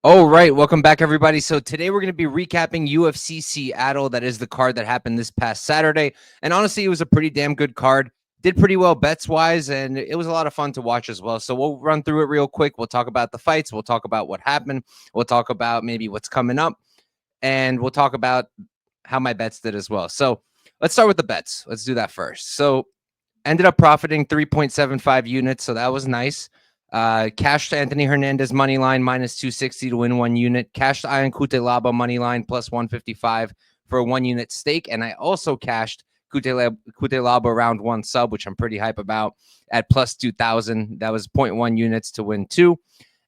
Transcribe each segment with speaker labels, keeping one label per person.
Speaker 1: All right, welcome back, everybody. So today we're going to be recapping UFC Seattle. That is the card that happened this past Saturday, and honestly, it was a pretty damn good card. Did pretty well bets wise, and it was a lot of fun to watch as well. So we'll run through it real quick. We'll talk about the fights. We'll talk about what happened. We'll talk about maybe what's coming up, and we'll talk about how my bets did as well. So let's start with the bets. Let's do that first. So ended up profiting 3.75 units, so that was nice. Cashed Anthony Hernandez money line minus 260 to win 1 unit. Cashed Ion Cutelaba money line plus 155 for a 1 unit stake. And I also cashed Cutelaba round one sub, which I'm pretty hype about, at plus 2,000. That was 0.1 units to win 2.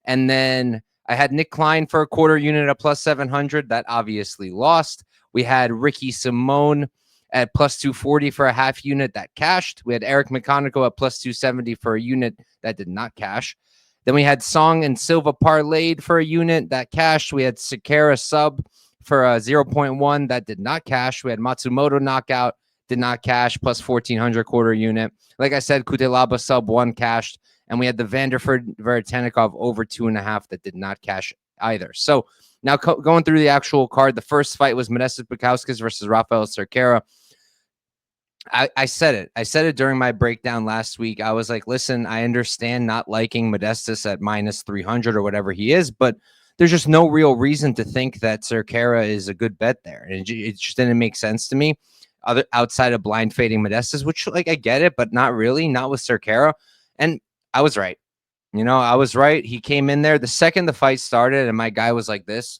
Speaker 1: And then I had Nick Klein for a quarter unit at plus 700. That obviously lost. We had Ricky Simone at plus 240 for a half unit that cashed. We had Eric McConico at plus 270 for a unit that did not cash. Then we had Song and Silva parlayed for a unit that cashed. We had Sakara sub for a 0.1 that did not cash. We had Matsumoto knockout, did not cash, plus 1,400 quarter unit. Like I said, Kutelaba sub 1 cashed. And we had the Vanderford Veritanikov over 2.5 that did not cash either. So now going through the actual card, the first fight was Modestas Bukauskas versus Rafael Cerqueira. I said it. I said it during my breakdown last week. I was like, listen, I understand not liking Modestas at minus 300 or whatever he is, but there's just no real reason to think that Cerqueira is a good bet there. And it just didn't make sense to me outside of blind fading Modestas, which, like, I get it, but not really, not with Cerqueira. And I was right. I was right. He came in there the second the fight started and my guy was like this.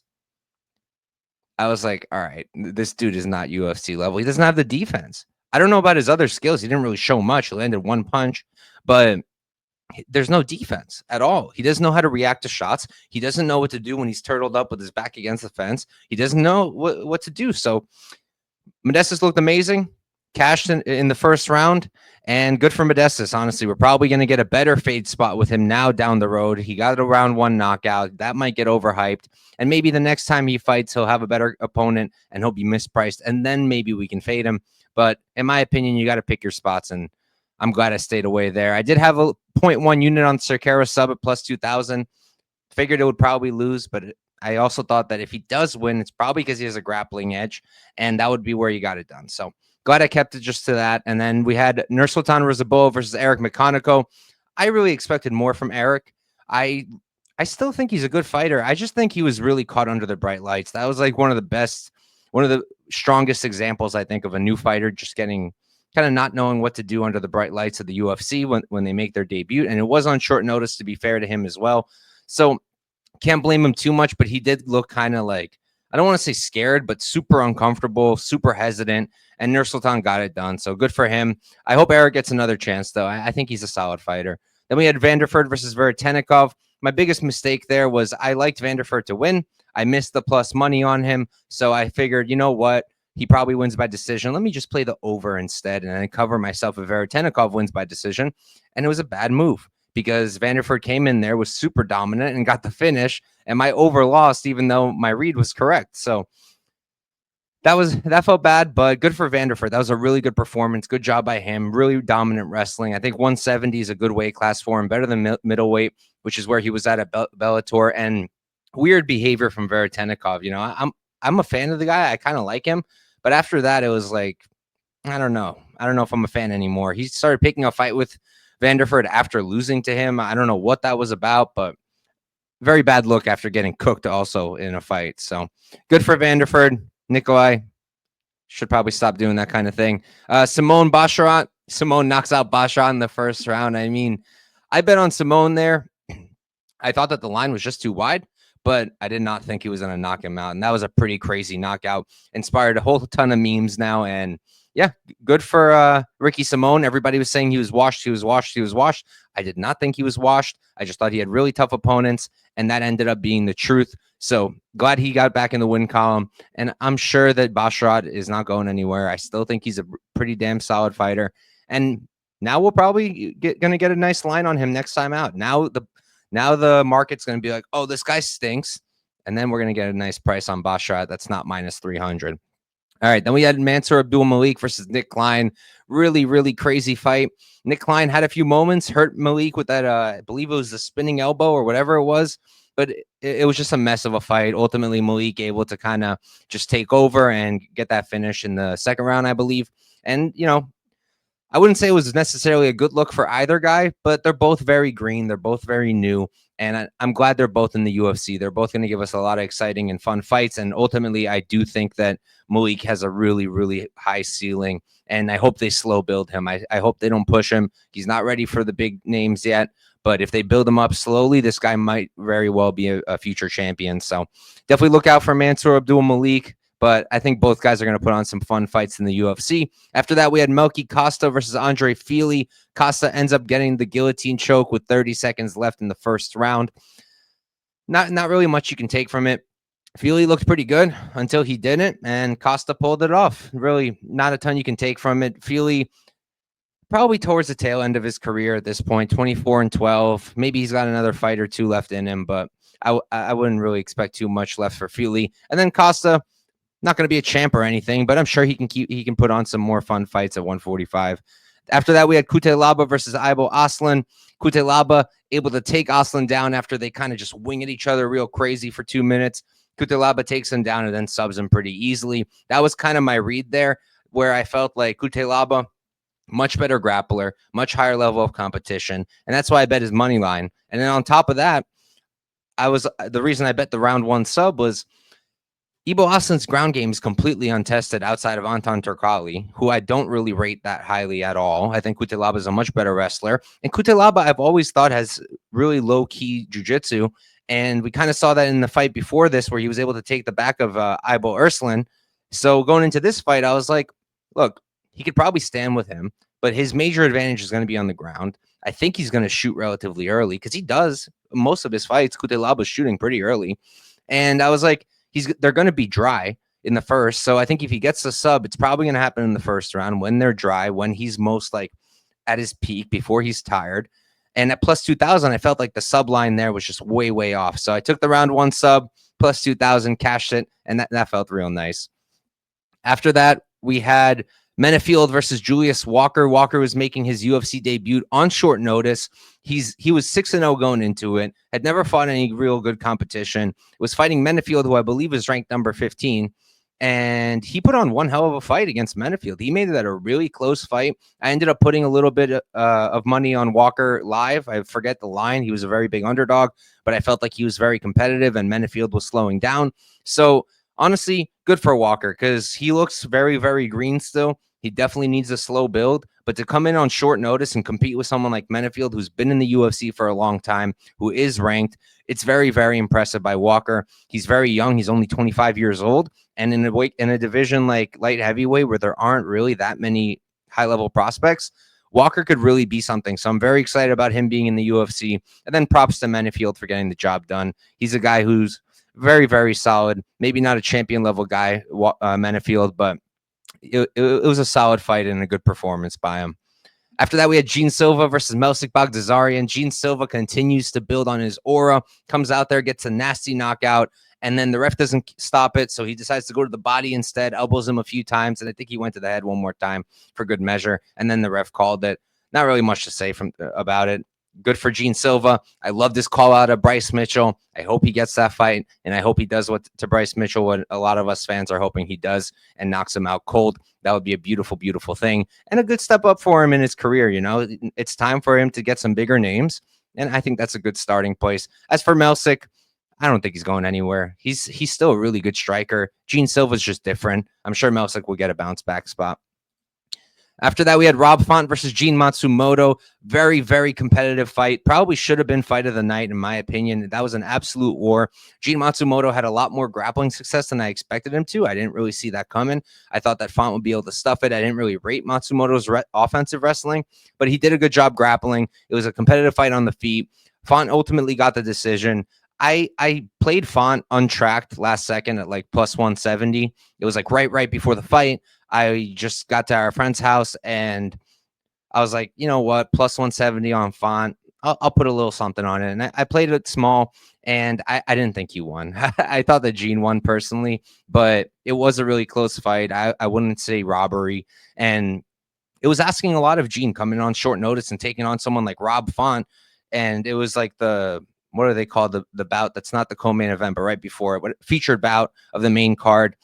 Speaker 1: I was like, all right, this dude is not UFC level. He doesn't have the defense. I don't know about his other skills. He didn't really show much. He landed one punch, but there's no defense at all. He doesn't know how to react to shots. He doesn't know what to do when he's turtled up with his back against the fence. He doesn't know what to do. So Modestas looked amazing, cashed in the first round, and good for Modestas. Honestly, we're probably going to get a better fade spot with him now down the road. He got a round one knockout. That might get overhyped. And maybe the next time he fights, he'll have a better opponent and he'll be mispriced. And then maybe we can fade him. But in my opinion, you got to pick your spots. And I'm glad I stayed away there. I did have a 0.1 unit on Cerqueira sub at plus 2,000. Figured it would probably lose, but I also thought that if he does win, it's probably because he has a grappling edge, and that would be where you got it done. So glad I kept it just to that. And then we had Nursultan Rizabova versus Eric McConico. I really expected more from Eric. I still think he's a good fighter. I just think he was really caught under the bright lights. That was like one of the strongest examples, I think, of a new fighter just getting kind of not knowing what to do under the bright lights of the UFC when they make their debut. And it was on short notice, to be fair to him as well. So can't blame him too much, but he did look kind of like, I don't want to say scared, but super uncomfortable, super hesitant. And Nursultan got it done. So good for him. I hope Eric gets another chance, though. I think he's a solid fighter. Then we had Vanderford versus Veritanikov. My biggest mistake there was I liked Vanderford to win. I missed the plus money on him. So I figured, you know what? He probably wins by decision. Let me just play the over instead and then cover myself if Veritanikov wins by decision. And it was a bad move because Vanderford came in there, was super dominant and got the finish, and my over lost even though my read was correct. So that felt bad, but good for Vanderford. That was a really good performance. Good job by him. Really dominant wrestling. I think 170 is a good weight class for him, better than middleweight, which is where he was at Bellator. And weird behavior from Veritanikov. I'm a fan of the guy. I kind of like him, but after that, it was like, I don't know. I don't know if I'm a fan anymore. He started picking a fight with Vanderford after losing to him. I don't know what that was about, but very bad look after getting cooked also in a fight. So good for Vanderford. Nikolai should probably stop doing that kind of thing. Simone Basharat. Simone knocks out Basharat in the first round. I mean, I bet on Simone there. I thought that the line was just too wide, but I did not think he was going to knock him out. And that was a pretty crazy knockout. Inspired a whole ton of memes now. And yeah, good for Ricky Simone. Everybody was saying he was washed. He was washed. He was washed. I did not think he was washed. I just thought he had really tough opponents, and that ended up being the truth. So glad he got back in the win column. And I'm sure that Basharat is not going anywhere. I still think he's a pretty damn solid fighter. And now we'll probably going to get a nice line on him next time out. Now the market's going to be like, oh, this guy stinks. And then we're going to get a nice price on Basharat that's not minus 300. All right, then we had Mansour Abdul Malik versus Nick Klein. Really, really crazy fight. Nick Klein had a few moments, hurt Malik with that, I believe it was the spinning elbow or whatever it was. but it was just a mess of a fight. Ultimately, Malik able to kind of just take over and get that finish in the second round, I believe. And, I wouldn't say it was necessarily a good look for either guy, but they're both very green. They're both very new. And I'm glad they're both in the UFC. They're both going to give us a lot of exciting and fun fights. And ultimately, I do think that Malik has a really, really high ceiling. And I hope they slow build him. I hope they don't push him. He's not ready for the big names yet. But if they build him up slowly, this guy might very well be a future champion. So definitely look out for Mansour Abdul Malik. But I think both guys are going to put on some fun fights in the UFC. After that, we had Melky Costa versus Andre Fili. Costa ends up getting the guillotine choke with 30 seconds left in the first round. Not really much you can take from it. Fili looked pretty good until he didn't, and Costa pulled it off. Really, not a ton you can take from it. Fili probably towards the tail end of his career at this point, 24-12. Maybe he's got another fight or two left in him, but I wouldn't really expect too much left for Fili. And then Costa, not going to be a champ or anything, but I'm sure he can put on some more fun fights at 145. After that, we had Kutelaba versus Aibo Aslan. Kutelaba able to take Aslan down after they kind of just wing at each other real crazy for 2 minutes. Kutelaba takes him down and then subs him pretty easily. That was kind of my read there, where I felt like Kutelaba, much better grappler, much higher level of competition, and that's why I bet his money line. And then on top of that, the reason I bet the round one sub was Ibo Aslan's ground game is completely untested outside of Anton Turkali, who I don't really rate that highly at all. I think Kutelaba is a much better wrestler. And Kutelaba, I've always thought, has really low-key jiu-jitsu. And we kind of saw that in the fight before this where he was able to take the back of Aibo Arslan. So going into this fight, I was like, look, he could probably stand with him, but his major advantage is going to be on the ground. I think he's going to shoot relatively early because he does. Most of his fights, Kutelaba's shooting pretty early. And I was like, they're going to be dry in the first. So I think if he gets the sub, it's probably going to happen in the first round when they're dry, when he's most like at his peak before he's tired. And at plus 2,000, I felt like the sub line there was just way, way off. So I took the round one sub, plus 2,000, cashed it, and that felt real nice. After that, we had Menefield versus Julius Walker. Walker was making his UFC debut on short notice. He was 6-0 going into it, had never fought any real good competition, was fighting Menefield, who I believe is ranked number 15. And he put on one hell of a fight against Menefield. He made that a really close fight. I ended up putting a little bit of money on Walker live. I forget the line. He was a very big underdog, but I felt like he was very competitive and Menefield was slowing down. So honestly, good for Walker because he looks very, very green still. He definitely needs a slow build, but to come in on short notice and compete with someone like Menefield, who's been in the UFC for a long time, who is ranked, it's very, very impressive by Walker. He's very young. He's only 25 years old. And in a division like light heavyweight, where there aren't really that many high-level prospects, Walker could really be something. So I'm very excited about him being in the UFC. And then props to Menefield for getting the job done. He's a guy who's very, very solid. Maybe not a champion level guy, Menefield, but it was a solid fight and a good performance by him. After that, we had Gene Silva versus Melsik Baghdasaryan. Gene Silva continues to build on his aura, comes out there, gets a nasty knockout, and then the ref doesn't stop it, so he decides to go to the body instead, elbows him a few times, and I think he went to the head one more time for good measure, and then the ref called it. Not really much to say about it. Good for Gene Silva. I love this call out of Bryce Mitchell. I hope he gets that fight, and I hope he does what to Bryce Mitchell what a lot of us fans are hoping he does and knocks him out cold. That would be a beautiful, beautiful thing and a good step up for him in his career. It's time for him to get some bigger names, and I think that's a good starting place. As for Melsik, I don't think he's going anywhere. He's still a really good striker. Gene Silva's just different. I'm sure Melsik will get a bounce back spot. After that, we had Rob Font versus Gene Matsumoto. Very, very competitive fight. Probably should have been fight of the night, in my opinion. That was an absolute war. Gene Matsumoto had a lot more grappling success than I expected him to. I didn't really see that coming. I thought that Font would be able to stuff it. I didn't really rate Matsumoto's offensive wrestling, but he did a good job grappling. It was a competitive fight on the feet. Font ultimately got the decision. I played Font untracked last second at like plus 170. It was like right before the fight. I just got to our friend's house and I was like, you know what, plus 170 on Font. I'll put a little something on it. And I played it small and I didn't think he won. I thought that Gene won personally, but it was a really close fight. I wouldn't say robbery. And it was asking a lot of Gene coming on short notice and taking on someone like Rob Font. And it was like the what are they called? The bout that's not the co-main event, but right before it, what featured bout of the main card.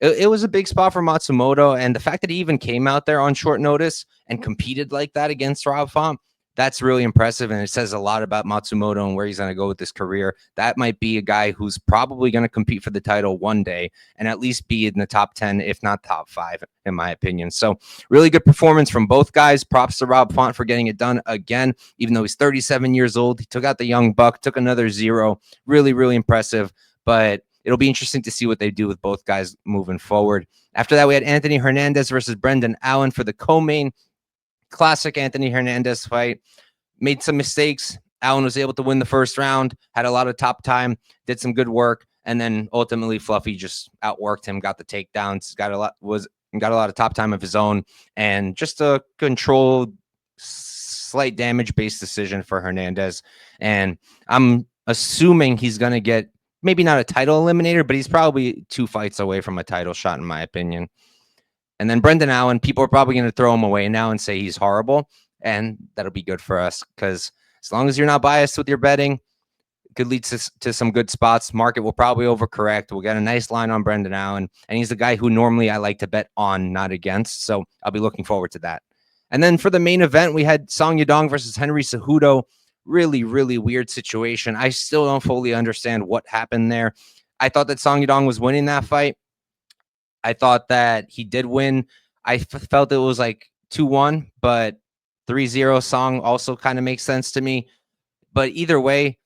Speaker 1: It was a big spot for Matsumoto, and the fact that he even came out there on short notice and competed like that against Rob Font, that's really impressive, and it says a lot about Matsumoto and where he's going to go with his career. That might be a guy who's probably going to compete for the title one day and at least be in the top 10, if not top 5, in my opinion. So really good performance from both guys. Props to Rob Font for getting it done again, even though he's 37 years old. He took out the young buck, took another 0. Really, really impressive, but it'll be interesting to see what they do with both guys moving forward. After that, we had Anthony Hernandez versus Brendan Allen for the co-main. Classic Anthony Hernandez fight. Made some mistakes. Allen was able to win the first round, had a lot of top time, did some good work, and then ultimately Fluffy just outworked him, got the takedowns, got a lot of top time of his own, and just a controlled, slight damage-based decision for Hernandez. And I'm assuming he's going to get maybe not a title eliminator, but he's probably 2 fights away from a title shot, in my opinion. And then Brendan Allen, people are probably going to throw him away now and say he's horrible. And that'll be good for us because as long as you're not biased with your betting, it could lead to some good spots. Market will probably overcorrect. We'll get a nice line on Brendan Allen. And he's the guy who normally I like to bet on, not against. So I'll be looking forward to that. And then for the main event, we had Song Yadong versus Henry Cejudo. Really, really weird situation. I still don't fully understand what happened there. I thought that Song Yadong was winning that fight. I thought that he did win. I felt it was like 2-1, but 3-0 Song also kind of makes sense to me. But either way,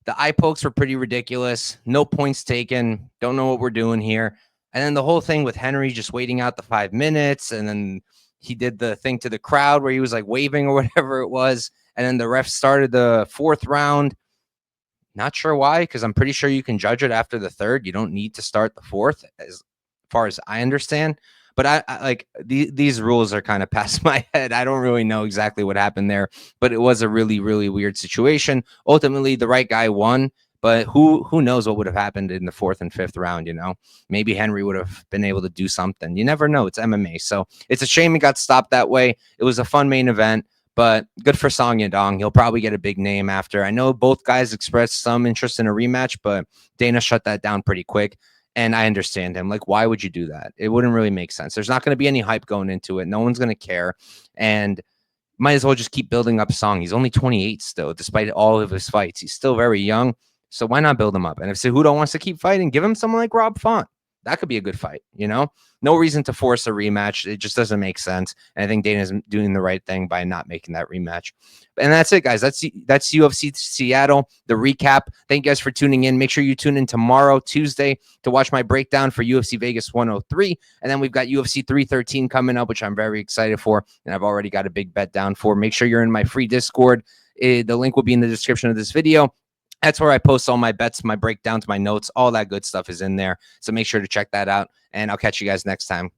Speaker 1: the eye pokes were pretty ridiculous. No points taken. Don't know what we're doing here. And then the whole thing with Henry just waiting out the 5 minutes. And then he did the thing to the crowd where he was like waving or whatever it was. And then the ref started the 4th round. Not sure why, because I'm pretty sure you can judge it after the 3rd. You don't need to start the 4th, as far as I understand. But I like these rules are kind of past my head. I don't really know exactly what happened there, but it was a really, really weird situation. Ultimately, the right guy won, but who knows what would have happened in the 4th and 5th round, you know? Maybe Henry would have been able to do something. You never know. It's MMA. So it's a shame it got stopped that way. It was a fun main event, but good for Song Yadong. He'll probably get a big name after. I know both guys expressed some interest in a rematch, but Dana shut that down pretty quick. And I understand him. Like, why would you do that? It wouldn't really make sense. There's not going to be any hype going into it. No one's going to care. And might as well just keep building up Song. He's only 28 still, despite all of his fights. He's still very young. So why not build him up? And if Cejudo wants to keep fighting, give him someone like Rob Font. That could be a good fight, you know? No reason to force a rematch. It just doesn't make sense. And I think Dana's doing the right thing by not making that rematch. And that's it, guys. That's UFC Seattle, the recap. Thank you guys for tuning in. Make sure you tune in tomorrow, Tuesday, to watch my breakdown for UFC Vegas 103. And then we've got UFC 313 coming up, which I'm very excited for. And I've already got a big bet down for. Make sure you're in my free Discord. The link will be in the description of this video. That's where I post all my bets, my breakdowns, my notes, all that good stuff is in there. So make sure to check that out. And I'll catch you guys next time.